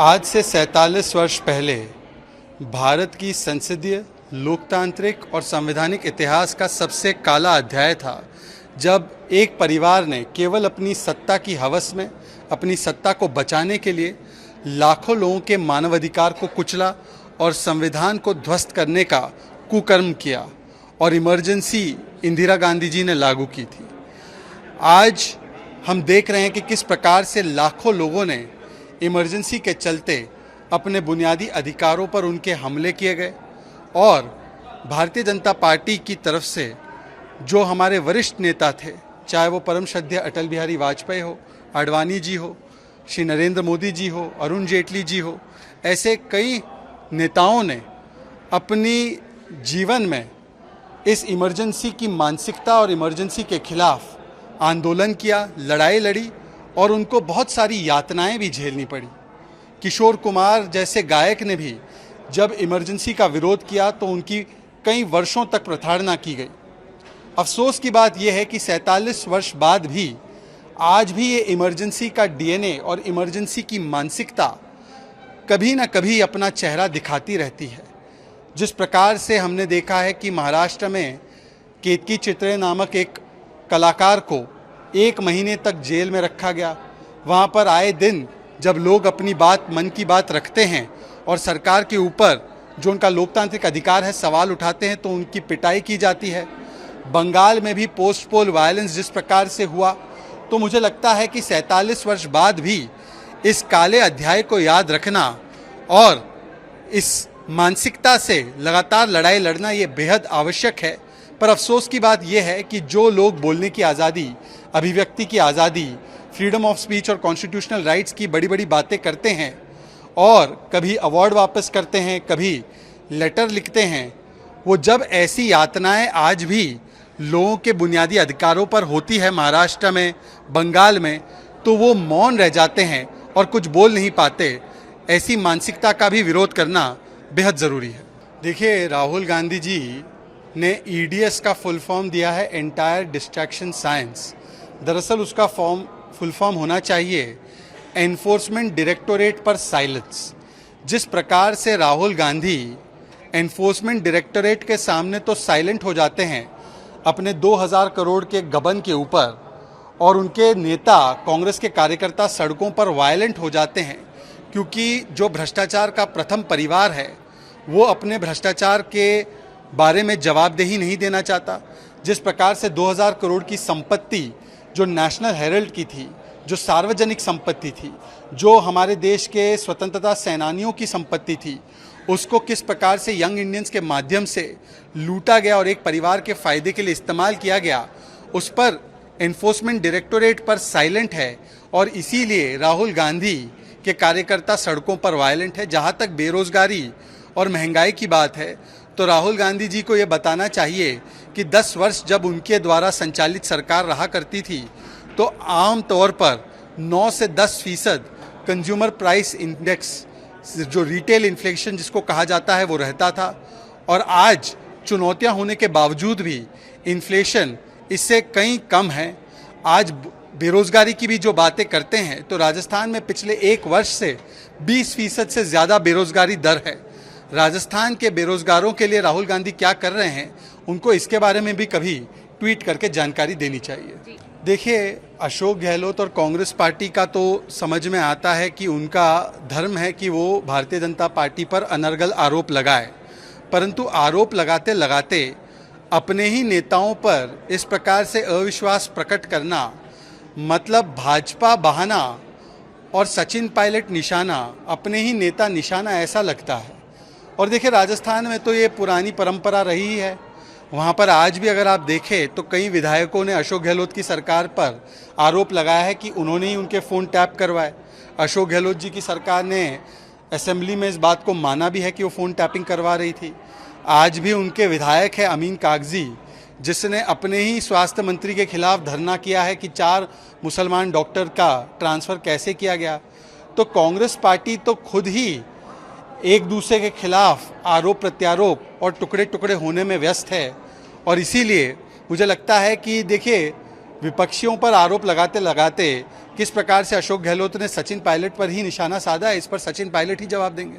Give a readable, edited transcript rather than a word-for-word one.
आज से 47 वर्ष पहले भारत की संसदीय, लोकतांत्रिक और संवैधानिक इतिहास का सबसे काला अध्याय था, जब एक परिवार ने केवल अपनी सत्ता की हवस में अपनी सत्ता को बचाने के लिए लाखों लोगों के मानवाधिकार को कुचला और संविधान को ध्वस्त करने का कुकर्म किया और इमरजेंसी इंदिरा गांधी जी ने लागू की थी। आज हम देख रहे हैं कि किस प्रकार से लाखों लोगों ने इमरजेंसी के चलते अपने बुनियादी अधिकारों पर उनके हमले किए गए और भारतीय जनता पार्टी की तरफ से जो हमारे वरिष्ठ नेता थे, चाहे वो परम श्रद्धेय अटल बिहारी वाजपेयी हो, आडवाणी जी हो, श्री नरेंद्र मोदी जी हो, अरुण जेटली जी हो, ऐसे कई नेताओं ने अपनी जीवन में इस इमरजेंसी की मानसिकता और इमरजेंसी के खिलाफ आंदोलन किया, लड़ाई लड़ी और उनको बहुत सारी यातनाएं भी झेलनी पड़ी। किशोर कुमार जैसे गायक ने भी जब इमरजेंसी का विरोध किया तो उनकी कई वर्षों तक प्रताड़ना की गई। अफसोस की बात यह है कि 47 वर्ष बाद भी आज भी ये इमरजेंसी का डीएनए और इमरजेंसी की मानसिकता कभी ना कभी अपना चेहरा दिखाती रहती है। जिस प्रकार से हमने देखा है कि महाराष्ट्र में केतकी चित्रे नामक एक कलाकार को 1 महीने तक जेल में रखा गया। वहाँ पर आए दिन जब लोग अपनी बात, मन की बात रखते हैं और सरकार के ऊपर जो उनका लोकतांत्रिक अधिकार है सवाल उठाते हैं, तो उनकी पिटाई की जाती है। बंगाल में भी पोस्ट पोल वायलेंस जिस प्रकार से हुआ, तो मुझे लगता है कि 47 वर्ष बाद भी इस काले अध्याय को याद रखना और इस मानसिकता से लगातार लड़ाई लड़ना ये बेहद आवश्यक है। पर अफसोस की बात यह है कि जो लोग बोलने की आज़ादी, अभिव्यक्ति की आज़ादी, फ्रीडम ऑफ स्पीच और कॉन्स्टिट्यूशनल राइट्स की बड़ी बड़ी बातें करते हैं और कभी अवार्ड वापस करते हैं, कभी लेटर लिखते हैं, वो जब ऐसी यातनाएं आज भी लोगों के बुनियादी अधिकारों पर होती है महाराष्ट्र में, बंगाल में, तो वो मौन रह जाते हैं और कुछ बोल नहीं पाते। ऐसी मानसिकता का भी विरोध करना बेहद ज़रूरी है। देखिए, राहुल गांधी जी ने EDS का फुल फॉर्म दिया है एंटायर डिस्ट्रैक्शन साइंस। दरअसल उसका फुल फॉर्म होना चाहिए एनफोर्समेंट डायरेक्टोरेट पर साइलेंस। जिस प्रकार से राहुल गांधी एनफोर्समेंट डायरेक्टोरेट के सामने तो साइलेंट हो जाते हैं अपने 2000 करोड़ के गबन के ऊपर, और उनके नेता, कांग्रेस के कार्यकर्ता सड़कों पर वायलेंट हो जाते हैं, क्योंकि जो भ्रष्टाचार का प्रथम परिवार है वो अपने भ्रष्टाचार के बारे में जवाबदेही नहीं देना चाहता। जिस प्रकार से 2000 करोड़ की संपत्ति जो नेशनल हेरल्ड की थी, जो सार्वजनिक संपत्ति थी, जो हमारे देश के स्वतंत्रता सेनानियों की संपत्ति थी, उसको किस प्रकार से यंग इंडियंस के माध्यम से लूटा गया और एक परिवार के फायदे के लिए इस्तेमाल किया गया, उस पर एनफोर्समेंट डायरेक्टोरेट पर साइलेंट है और इसीलिए राहुल गांधी के कार्यकर्ता सड़कों पर वायलेंट है। जहाँ तक बेरोजगारी और महंगाई की बात है, तो राहुल गांधी जी को ये बताना चाहिए कि 10 वर्ष जब उनके द्वारा संचालित सरकार रहा करती थी, तो आम तौर पर 9 से 10% कंज्यूमर प्राइस इंडेक्स, जो रिटेल इन्फ्लेशन जिसको कहा जाता है, वो रहता था। और आज चुनौतियां होने के बावजूद भी इन्फ्लेशन इससे कहीं कम है। आज बेरोजगारी की भी जो बातें करते हैं, तो राजस्थान में पिछले 1 वर्ष से 20% से ज़्यादा बेरोजगारी दर है। राजस्थान के बेरोजगारों के लिए राहुल गांधी क्या कर रहे हैं, उनको इसके बारे में भी कभी ट्वीट करके जानकारी देनी चाहिए। देखिए, अशोक गहलोत और कांग्रेस पार्टी का तो समझ में आता है कि उनका धर्म है कि वो भारतीय जनता पार्टी पर अनर्गल आरोप लगाए, परंतु आरोप लगाते लगाते अपने ही नेताओं पर इस प्रकार से अविश्वास प्रकट करना, मतलब भाजपा बहाना और सचिन पायलट निशाना, अपने ही नेता निशाना, ऐसा लगता है। और देखिए, राजस्थान में तो ये पुरानी परंपरा रही है। वहाँ पर आज भी अगर आप देखें तो कई विधायकों ने अशोक गहलोत की सरकार पर आरोप लगाया है कि उन्होंने ही उनके फ़ोन टैप करवाए। अशोक गहलोत जी की सरकार ने असेंबली में इस बात को माना भी है कि वो फ़ोन टैपिंग करवा रही थी। आज भी उनके विधायक है अमीन कागजी, जिसने अपने ही स्वास्थ्य मंत्री के खिलाफ धरना किया है कि 4 मुसलमान डॉक्टर का ट्रांसफ़र कैसे किया गया। तो कांग्रेस पार्टी तो खुद ही एक दूसरे के खिलाफ आरोप प्रत्यारोप और टुकड़े टुकड़े होने में व्यस्त है। और इसीलिए मुझे लगता है कि देखिए, विपक्षियों पर आरोप लगाते लगाते किस प्रकार से अशोक गहलोत ने सचिन पायलट पर ही निशाना साधा है, इस पर सचिन पायलट ही जवाब देंगे।